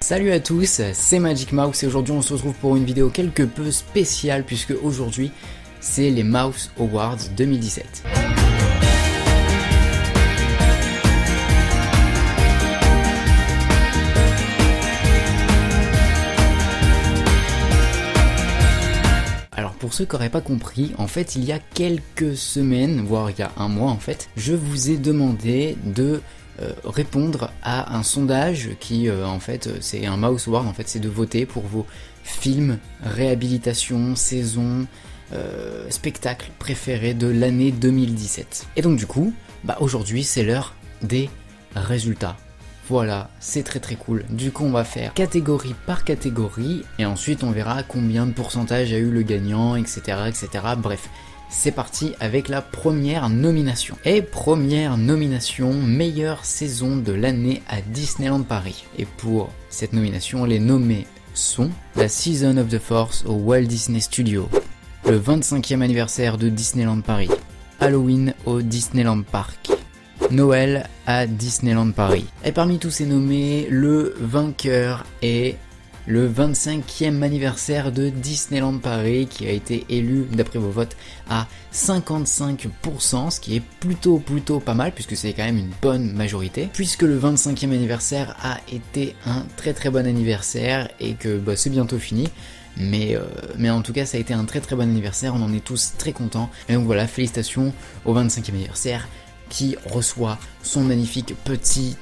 Salut à tous, c'est Magic Mouse et aujourd'hui on se retrouve pour une vidéo quelque peu spéciale puisque aujourd'hui c'est les Mouse Awards 2017. Alors pour ceux qui n'auraient pas compris, en fait il y a quelques semaines, voire il y a un mois en fait, je vous ai demandé de répondre à un sondage qui en fait c'est un Mouse Award, en fait c'est de voter pour vos films, réhabilitations, saisons, spectacles préférés de l'année 2017. Et donc du coup, aujourd'hui c'est l'heure des résultats. Voilà, c'est très cool. Du coup on va faire catégorie par catégorie et ensuite on verra combien de pourcentage a eu le gagnant, etc. Bref. C'est parti avec la première nomination. Et première nomination, meilleure saison de l'année à Disneyland Paris. Et pour cette nomination, les nommés sont la Season of the Force au Walt Disney Studios, le 25e anniversaire de Disneyland Paris, Halloween au Disneyland Park, Noël à Disneyland Paris. Et parmi tous ces nommés, le vainqueur est le 25e anniversaire de Disneyland Paris qui a été élu d'après vos votes à 55%, ce qui est plutôt pas mal puisque c'est quand même une bonne majorité, puisque le 25e anniversaire a été un très bon anniversaire et que c'est bientôt fini. Mais en tout cas ça a été un très bon anniversaire, on en est tous très contents. Et donc voilà, félicitations au 25e anniversaire qui reçoit son magnifique petit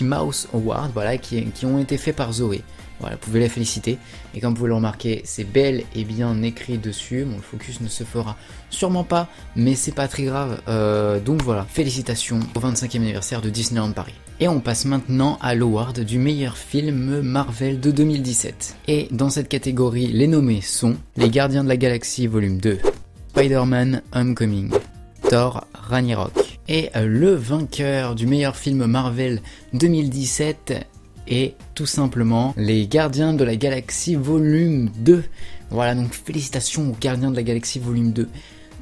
Mouse Award, voilà, qui ont été faits par Zoé. Voilà, vous pouvez la féliciter. Et comme vous pouvez le remarquer, c'est bel et bien écrit dessus. Bon, le focus ne se fera sûrement pas, mais c'est pas très grave. Donc voilà, félicitations au 25e anniversaire de Disneyland Paris. Et on passe maintenant à l'award du meilleur film Marvel de 2017. Et dans cette catégorie, les nommés sont Les Gardiens de la Galaxie Volume 2, Spider-Man Homecoming, Thor Ragnarok. Et le vainqueur du meilleur film Marvel 2017 est tout simplement Les Gardiens de la Galaxie Volume 2. Voilà, donc félicitations aux Gardiens de la Galaxie Volume 2.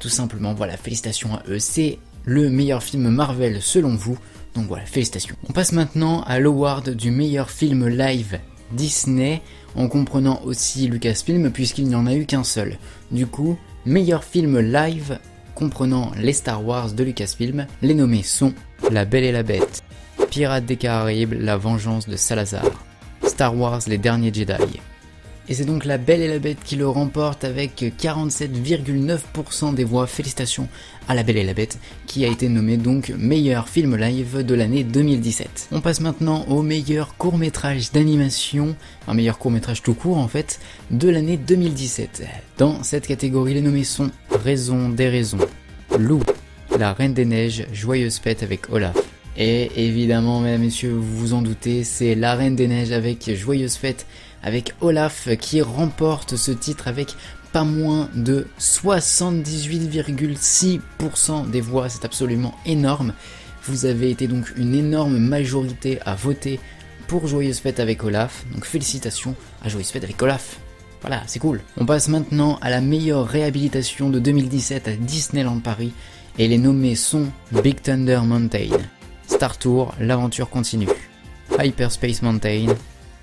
Tout simplement, voilà, félicitations à eux. C'est le meilleur film Marvel selon vous. Donc voilà, félicitations. On passe maintenant à l'award du meilleur film live Disney, en comprenant aussi Lucasfilm puisqu'il n'y en a eu qu'un seul. Du coup, meilleur film live comprenant les Star Wars de Lucasfilm, les nommés sont La Belle et la Bête, Pirates des Caraïbes, La Vengeance de Salazar, Star Wars Les Derniers Jedi. Et c'est donc La Belle et la Bête qui le remporte avec 47,9% des voix. Félicitations à La Belle et la Bête qui a été nommé donc meilleur film live de l'année 2017. On passe maintenant au meilleur court-métrage d'animation, un meilleur court-métrage tout court en fait, de l'année 2017. Dans cette catégorie, les nommés sont Raison des raisons, Lou, La Reine des Neiges, Joyeuse fête avec Olaf. Et évidemment, mesdames et messieurs, vous vous en doutez, c'est La Reine des Neiges avec Joyeuse fête avec Olaf qui remporte ce titre avec pas moins de 78,6% des voix. C'est absolument énorme. Vous avez été donc une énorme majorité à voter pour Joyeuse fête avec Olaf. Donc félicitations à Joyeuse fête avec Olaf. Voilà, c'est cool. On passe maintenant à la meilleure réhabilitation de 2017 à Disneyland Paris. Et les nommés sont Big Thunder Mountain, Star Tour, L'aventure continue, Hyperspace Mountain,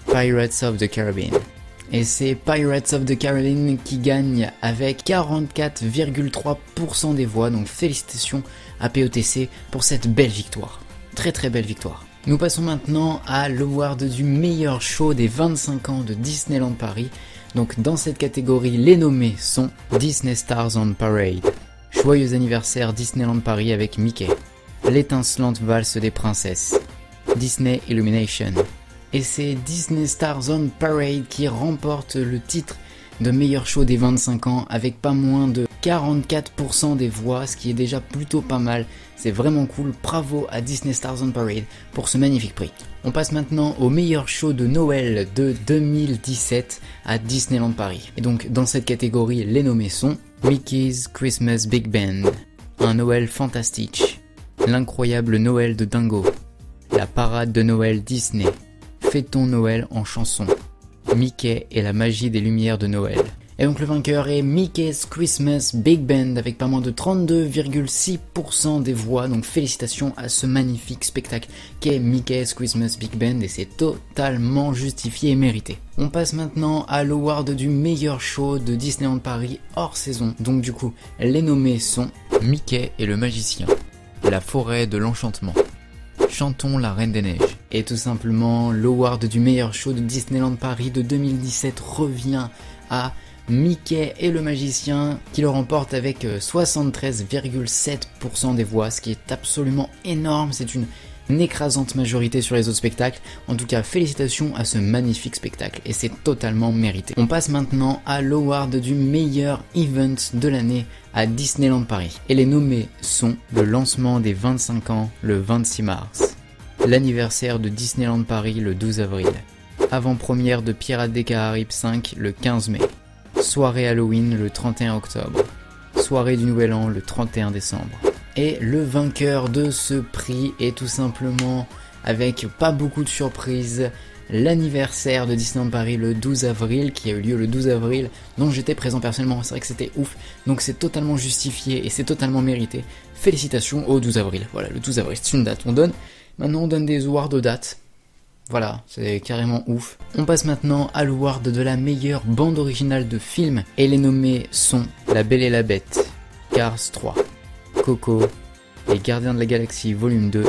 Pirates of the Caribbean. Et c'est Pirates of the Caribbean qui gagne avec 44,3% des voix, donc félicitations à POTC pour cette belle victoire. Très belle victoire. Nous passons maintenant à l'award du meilleur show des 25 ans de Disneyland Paris. Donc dans cette catégorie, les nommés sont Disney Stars on Parade, Joyeux anniversaire Disneyland Paris avec Mickey, L'étincelante valse des princesses, Disney Illumination. Et c'est Disney Stars on Parade qui remporte le titre de meilleur show des 25 ans avec pas moins de 44% des voix, ce qui est déjà plutôt pas mal. C'est vraiment cool, bravo à Disney Stars on Parade pour ce magnifique prix. On passe maintenant au meilleur show de Noël de 2017 à Disneyland Paris. Et donc dans cette catégorie, les nommés sont Mickey's Christmas Big Band, Un Noël fantastique, L'incroyable Noël de Dingo, La parade de Noël Disney, Fêtons Noël en chanson, Mickey et la magie des lumières de Noël. Et donc le vainqueur est Mickey's Christmas Big Band avec pas moins de 32,6% des voix, donc félicitations à ce magnifique spectacle qu'est Mickey's Christmas Big Band et c'est totalement justifié et mérité. On passe maintenant à l'award du meilleur show de Disneyland Paris hors saison, donc du coup les nommés sont Mickey et le magicien, La forêt de l'enchantement, Chantons la Reine des Neiges. Et tout simplement, l'award du meilleur show de Disneyland Paris de 2017 revient à Mickey et le magicien qui le remporte avec 73,7% des voix, ce qui est absolument énorme, c'est une écrasante majorité sur les autres spectacles. En tout cas, félicitations à ce magnifique spectacle et c'est totalement mérité. On passe maintenant à l'award du meilleur event de l'année à Disneyland Paris. Et les nommés sont le lancement des 25 ans le 26 mars, l'anniversaire de Disneyland Paris le 12 avril, avant-première de Pirates des Caraïbes 5 le 15 mai, soirée Halloween le 31 octobre, soirée du Nouvel An le 31 décembre. Et le vainqueur de ce prix est tout simplement, avec pas beaucoup de surprises, l'anniversaire de Disneyland Paris le 12 avril, qui a eu lieu le 12 avril, dont j'étais présent personnellement, c'est vrai que c'était ouf, donc c'est totalement justifié et c'est totalement mérité. Félicitations au 12 avril, voilà, le 12 avril, c'est une date, maintenant on donne des awards aux dates. Voilà, c'est carrément ouf. On passe maintenant à l'award de la meilleure bande originale de film, et les nommés sont La Belle et la Bête, Cars 3, Coco, Les Gardiens de la Galaxie Volume 2,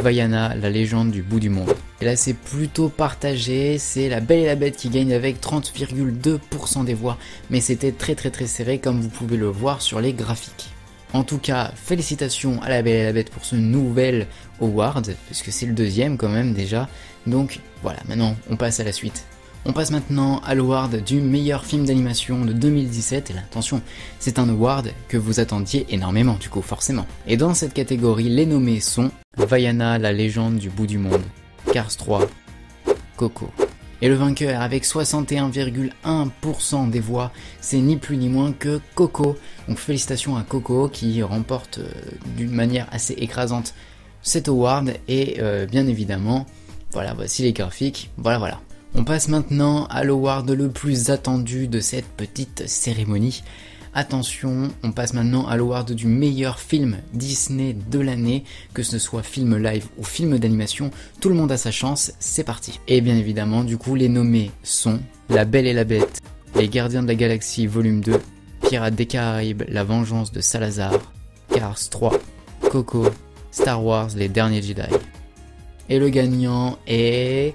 Vaiana, la légende du bout du monde. Et là c'est plutôt partagé, c'est La Belle et la Bête qui gagne avec 30,2% des voix, mais c'était très serré comme vous pouvez le voir sur les graphiques. En tout cas, félicitations à La Belle et la Bête pour ce nouvel award, puisque c'est le deuxième quand même déjà. Donc voilà, maintenant on passe à la suite. On passe maintenant à l'award du meilleur film d'animation de 2017, et là attention, c'est un award que vous attendiez énormément du coup forcément. Et dans cette catégorie, les nommés sont Vaiana, la légende du bout du monde, Cars 3, Coco. Et le vainqueur avec 61,1% des voix, c'est ni plus ni moins que Coco. Donc félicitations à Coco qui remporte d'une manière assez écrasante cet award et bien évidemment, voilà, voici les graphiques, voilà. On passe maintenant à l'award le plus attendu de cette petite cérémonie. Attention, on passe maintenant à l'award du meilleur film Disney de l'année, que ce soit film live ou film d'animation, tout le monde a sa chance, c'est parti. Et bien évidemment, du coup, les nommés sont La Belle et la Bête, Les Gardiens de la Galaxie Volume 2, Pirates des Caraïbes, La Vengeance de Salazar, Cars 3, Coco, Star Wars, Les Derniers Jedi. Et le gagnant est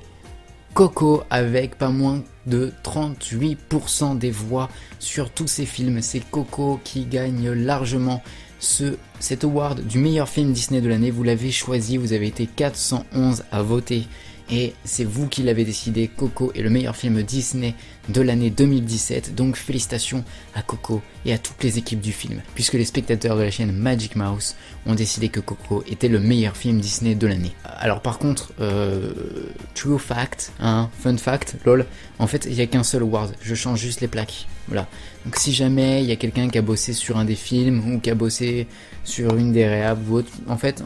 Coco avec pas moins de 38% des voix sur tous ces films. C'est Coco qui gagne largement cet award du meilleur film Disney de l'année. Vous l'avez choisi, vous avez été 411 à voter et c'est vous qui l'avez décidé. Coco est le meilleur film Disney de l'année 2017, donc félicitations à Coco et à toutes les équipes du film, puisque les spectateurs de la chaîne Magic Mouse ont décidé que Coco était le meilleur film Disney de l'année. Alors par contre, true fact, fun fact, lol, en fait il n'y a qu'un seul award, je change juste les plaques, voilà. Donc si jamais il y a quelqu'un qui a bossé sur un des films ou qui a bossé sur une des réhab ou autre, en fait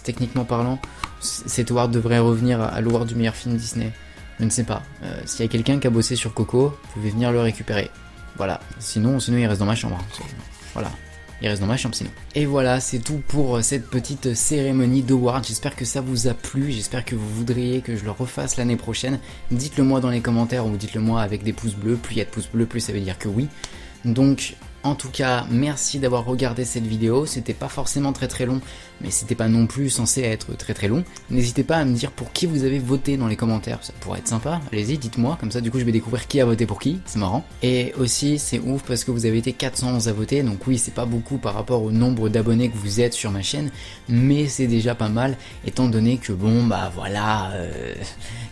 techniquement parlant, cet award devrait revenir à l'award du meilleur film Disney. Je ne sais pas. S'il y a quelqu'un qui a bossé sur Coco, vous pouvez venir le récupérer. Voilà. Sinon il reste dans ma chambre. Voilà. Il reste dans ma chambre sinon. Et voilà, c'est tout pour cette petite cérémonie d'awards. J'espère que ça vous a plu. J'espère que vous voudriez que je le refasse l'année prochaine. Dites-le moi dans les commentaires ou dites-le moi avec des pouces bleus. Plus il y a de pouces bleus, plus ça veut dire que oui. Donc, en tout cas, merci d'avoir regardé cette vidéo. C'était pas forcément très long, mais c'était pas non plus censé être très long. N'hésitez pas à me dire pour qui vous avez voté dans les commentaires, ça pourrait être sympa. Allez-y, dites-moi, comme ça du coup je vais découvrir qui a voté pour qui, c'est marrant. Et aussi, c'est ouf parce que vous avez été 411 à voter, donc oui, c'est pas beaucoup par rapport au nombre d'abonnés que vous êtes sur ma chaîne, mais c'est déjà pas mal, étant donné que bon, bah voilà,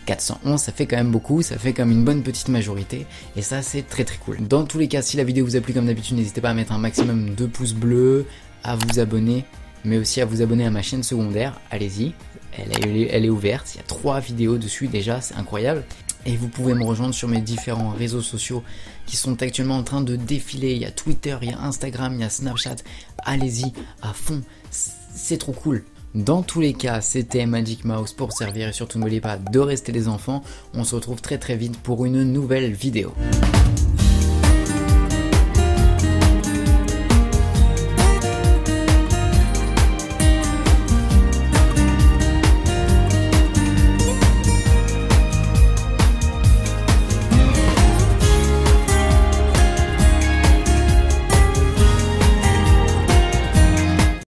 411, ça fait quand même beaucoup, ça fait comme une bonne petite majorité, et ça c'est très cool. Dans tous les cas, si la vidéo vous a plu comme d'habitude, n'hésitez pas à mettre un maximum de pouces bleus, à vous abonner, mais aussi à vous abonner à ma chaîne secondaire, allez-y, elle est ouverte, il y a 3 vidéos dessus déjà, c'est incroyable. Et vous pouvez me rejoindre sur mes différents réseaux sociaux qui sont actuellement en train de défiler, il y a Twitter, il y a Instagram, il y a Snapchat, allez-y, à fond, c'est trop cool. Dans tous les cas, c'était Magic Mouse pour servir et surtout n'oubliez pas de rester des enfants, on se retrouve très vite pour une nouvelle vidéo.